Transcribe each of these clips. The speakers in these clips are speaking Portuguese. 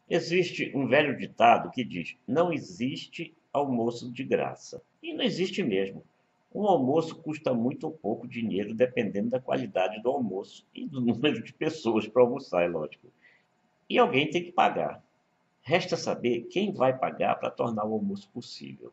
Existe um velho ditado que diz: não existe almoço de graça. E não existe mesmo. Um almoço custa muito ou pouco dinheiro, dependendo da qualidade do almoço e do número de pessoas para almoçar, é lógico. E alguém tem que pagar. Resta saber quem vai pagar para tornar o almoço possível,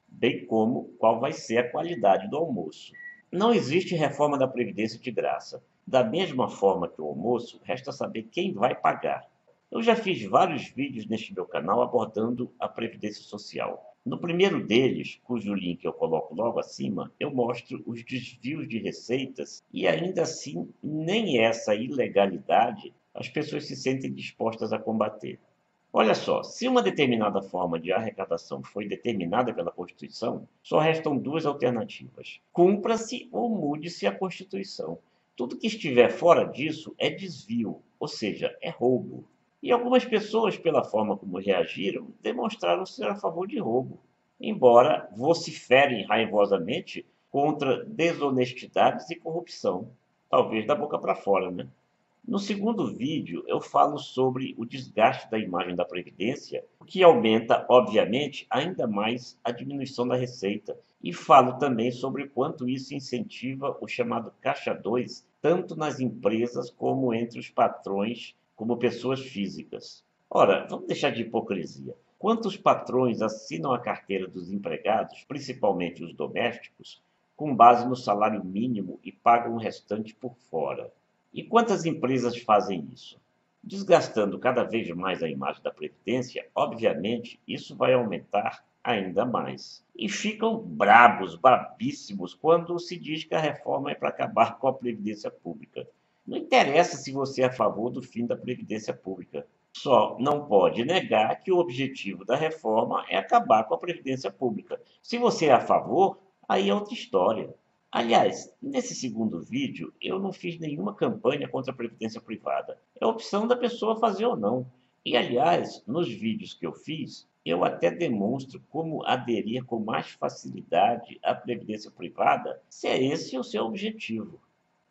bem como qual vai ser a qualidade do almoço. Não existe reforma da Previdência de graça. Da mesma forma que o almoço, resta saber quem vai pagar. Eu já fiz vários vídeos neste meu canal abordando a Previdência Social. No primeiro deles, cujo link eu coloco logo acima, eu mostro os desvios de receitas e ainda assim nem essa ilegalidade as pessoas se sentem dispostas a combater. Olha só, se uma determinada forma de arrecadação foi determinada pela Constituição, só restam duas alternativas: cumpra-se ou mude-se a Constituição. Tudo que estiver fora disso é desvio, ou seja, é roubo. E algumas pessoas, pela forma como reagiram, demonstraram ser a favor de roubo, embora vociferem raivosamente contra desonestidades e corrupção. Talvez da boca para fora, né? No segundo vídeo, eu falo sobre o desgaste da imagem da Previdência, o que aumenta, obviamente, ainda mais a diminuição da receita. E falo também sobre o quanto isso incentiva o chamado Caixa 2, tanto nas empresas como entre os patrões, como pessoas físicas. Ora, vamos deixar de hipocrisia. Quantos patrões assinam a carteira dos empregados, principalmente os domésticos, com base no salário mínimo e pagam o restante por fora? E quantas empresas fazem isso? Desgastando cada vez mais a imagem da Previdência, obviamente, isso vai aumentar ainda mais. E ficam brabíssimos, quando se diz que a reforma é para acabar com a Previdência Pública. Não interessa se você é a favor do fim da Previdência Pública. Só não pode negar que o objetivo da reforma é acabar com a Previdência Pública. Se você é a favor, aí é outra história. Aliás, nesse segundo vídeo, eu não fiz nenhuma campanha contra a previdência privada. É opção da pessoa fazer ou não. E, aliás, nos vídeos que eu fiz, eu até demonstro como aderir com mais facilidade à previdência privada, se é esse o seu objetivo.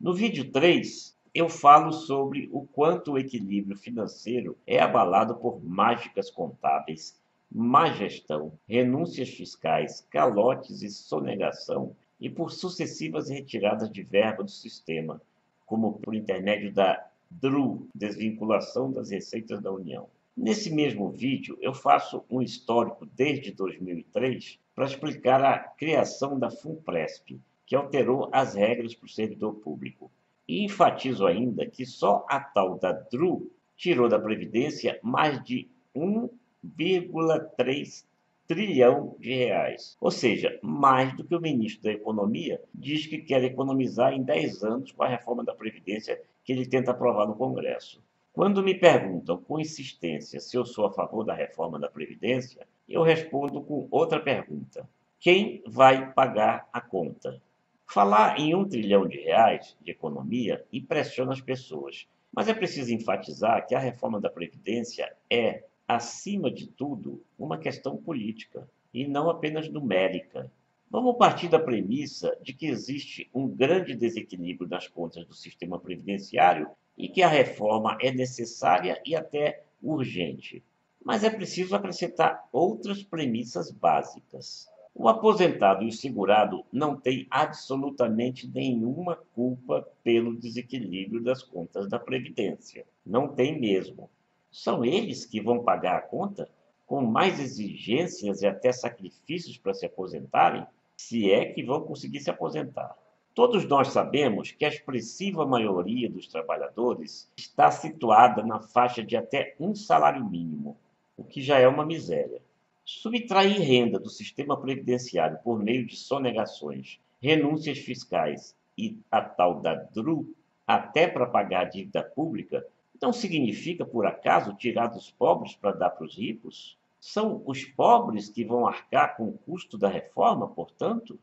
No vídeo 3, eu falo sobre o quanto o equilíbrio financeiro é abalado por mágicas contábeis, má gestão, renúncias fiscais, calotes e sonegação e por sucessivas retiradas de verba do sistema, como por intermédio da DRU, Desvinculação das Receitas da União. Nesse mesmo vídeo, eu faço um histórico desde 2003 para explicar a criação da FUNPRESP, que alterou as regras para o servidor público. E enfatizo ainda que só a tal da DRU tirou da Previdência mais de 1,3 trilhão de reais. Ou seja, mais do que o ministro da Economia diz que quer economizar em 10 anos com a reforma da Previdência que ele tenta aprovar no Congresso. Quando me perguntam com insistência se eu sou a favor da reforma da Previdência, eu respondo com outra pergunta: quem vai pagar a conta? Falar em 1 trilhão de reais de economia impressiona as pessoas, mas é preciso enfatizar que a reforma da Previdência é, acima de tudo, uma questão política e não apenas numérica. Vamos partir da premissa de que existe um grande desequilíbrio nas contas do sistema previdenciário e que a reforma é necessária e até urgente. Mas é preciso acrescentar outras premissas básicas. O aposentado e o segurado não têm absolutamente nenhuma culpa pelo desequilíbrio das contas da Previdência. Não tem mesmo. São eles que vão pagar a conta, com mais exigências e até sacrifícios para se aposentarem, se é que vão conseguir se aposentar. Todos nós sabemos que a expressiva maioria dos trabalhadores está situada na faixa de até um salário mínimo, o que já é uma miséria. Subtrair renda do sistema previdenciário por meio de sonegações, renúncias fiscais e a tal da DRU, até para pagar a dívida pública, não significa, por acaso, tirar dos pobres para dar para os ricos? São os pobres que vão arcar com o custo da reforma, portanto?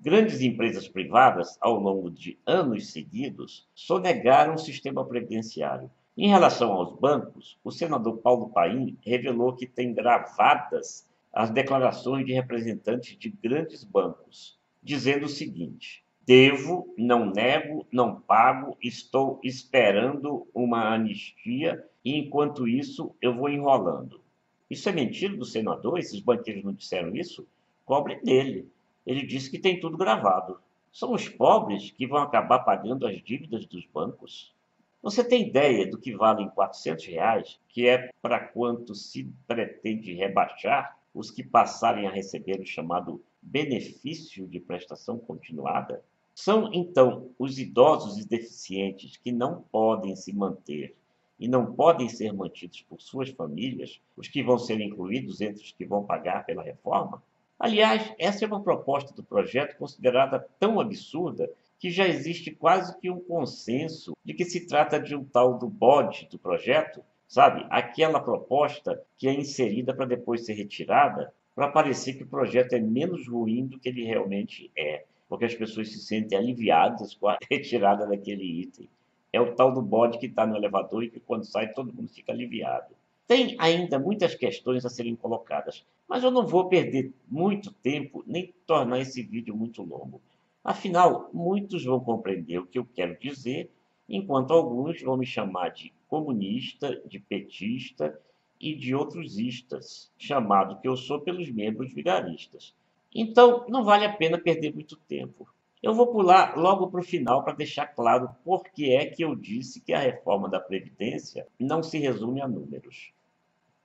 Grandes empresas privadas, ao longo de anos seguidos, sonegaram o sistema previdenciário. Em relação aos bancos, o senador Paulo Paim revelou que tem gravadas as declarações de representantes de grandes bancos, dizendo o seguinte: devo, não nego, não pago, estou esperando uma anistia e enquanto isso eu vou enrolando. Isso é mentira do senador? Esses banqueiros não disseram isso? Cobrem dele. Ele disse que tem tudo gravado. São os pobres que vão acabar pagando as dívidas dos bancos? Você tem ideia do que valem R$ 400, que é para quanto se pretende rebaixar os que passarem a receber o chamado benefício de prestação continuada? São, então, os idosos e deficientes que não podem se manter e não podem ser mantidos por suas famílias, os que vão ser incluídos entre os que vão pagar pela reforma? Aliás, essa é uma proposta do projeto considerada tão absurda que já existe quase que um consenso de que se trata de um tal do bode do projeto, sabe? Aquela proposta que é inserida para depois ser retirada, para parecer que o projeto é menos ruim do que ele realmente é, porque as pessoas se sentem aliviadas com a retirada daquele item. É o tal do bode que está no elevador e que quando sai todo mundo fica aliviado. Tem ainda muitas questões a serem colocadas, mas eu não vou perder muito tempo nem tornar esse vídeo muito longo. Afinal, muitos vão compreender o que eu quero dizer, enquanto alguns vão me chamar de comunista, de petista e de outros istas, chamado que eu sou pelos membros vigaristas. Então, não vale a pena perder muito tempo. Eu vou pular logo para o final para deixar claro por que é que eu disse que a reforma da Previdência não se resume a números.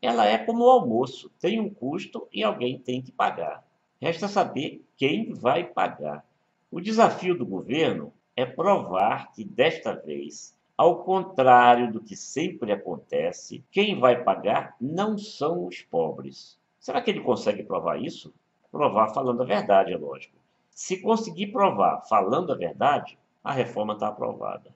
Ela é como o almoço, tem um custo e alguém tem que pagar. Resta saber quem vai pagar. O desafio do governo é provar que, desta vez, ao contrário do que sempre acontece, quem vai pagar não são os pobres. Será que ele consegue provar isso? Provar falando a verdade, é lógico. Se conseguir provar falando a verdade, a reforma está aprovada.